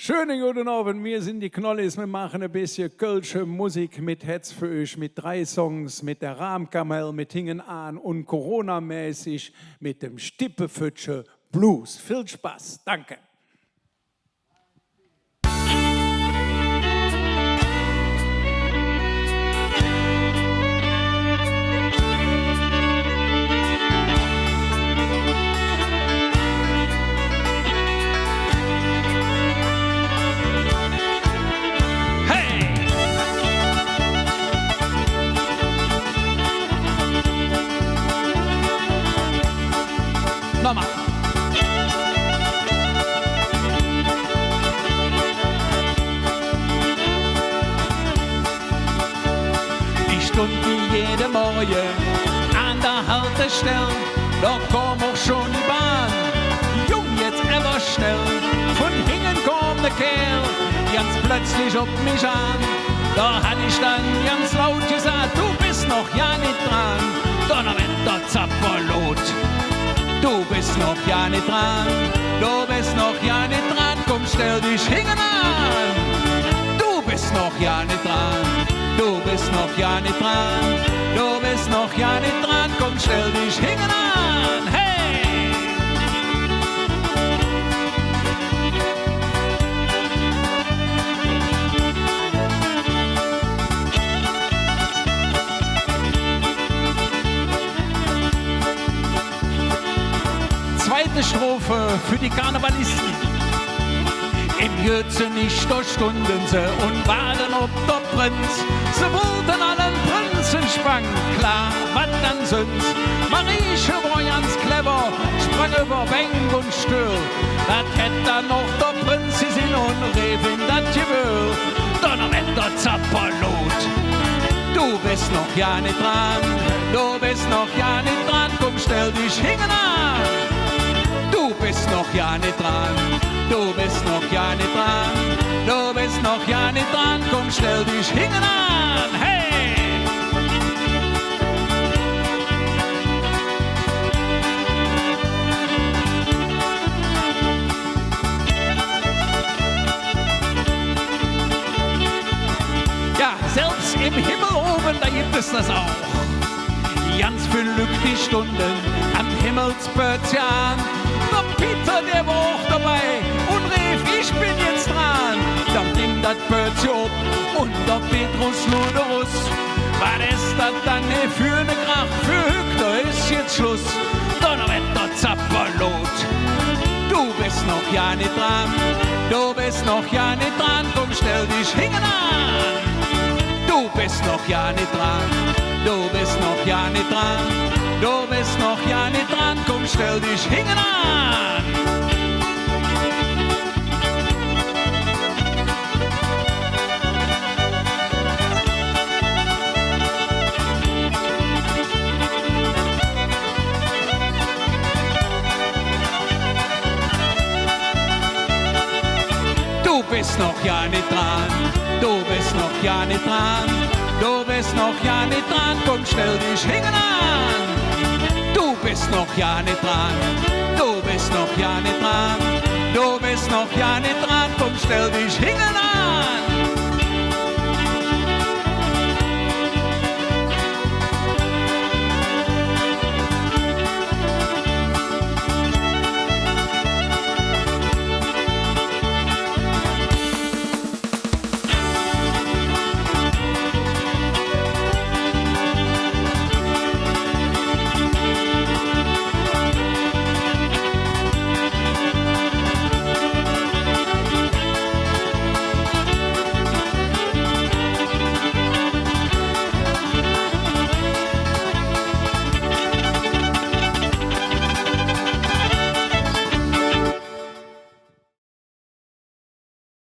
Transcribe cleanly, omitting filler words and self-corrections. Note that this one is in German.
Schönen guten Abend, wir sind die Knollis, wir machen ein bisschen kölsche Musik mit Hetz für euch, mit 3 Songs, mit der Rahmkamel, mit Hingen an und Corona-mäßig mit dem Stippefütsche Blues. Viel Spaß, danke. Nochmal. Ich stund wie jeden Morgen an der Haltestelle, da kam auch schon die Bahn. Jung, jetzt aber schnell, von Hingen kam der Kerl, ganz plötzlich ob mich an. Da hat ich dann ganz laut gesagt, du bist noch ja nicht dran. Donnerwetter, Zapperlot. Du bist noch ja nicht dran, du bist noch ja nicht dran, komm stell dich Hingen an. Du bist noch ja nicht dran, du bist noch ja nicht dran, du bist noch ja nicht dran, komm stell dich Hingen an. Hey! Zweite Strophe für die Karnevalisten. Im Jötzenich, da stunden sie und waren ob der Prinz. Sie wollten allen Prinzen spannen, klar, was dann sind's. Marieche war ganz clever, sprang über Bänk und Stühl. Das hätt dann noch der Prinz gesehen und rief in das Gewühl. Donnerwetter, Zapperlot. Du bist noch ja nicht dran, du bist noch ja nicht dran, komm stell dich Hingen an. Du bist noch ja nicht dran, du bist noch ja nicht dran, du bist noch ja nicht dran, komm stell dich Hingen an, hey! Ja, selbst im Himmel oben, da gibt es das auch. Ganz viel Glück die Stunden am Himmelspötzchen. Der Peter, der war auch dabei und rief, ich bin jetzt dran. Dann ging das Pötzchen ab und der Petrus Luderus. Was ist das dann für eine Krach? Für Hügter ist jetzt Schluss. Donnerwetter, Zapperlot. Du bist noch ja nicht dran, du bist noch ja nicht dran, komm stell dich Hingen an. Du bist noch ja nicht dran, du bist noch ja nicht dran, du bist noch ja nicht dran, komm stell dich Hingen an. Du bist noch ja nicht dran, du bist noch ja nicht dran, du bist noch ja nicht dran, komm stell dich Hingen an. Du bist noch ja nicht dran, du bist noch ja nicht dran, du bist noch ja nicht dran, komm stell dich Hingen an.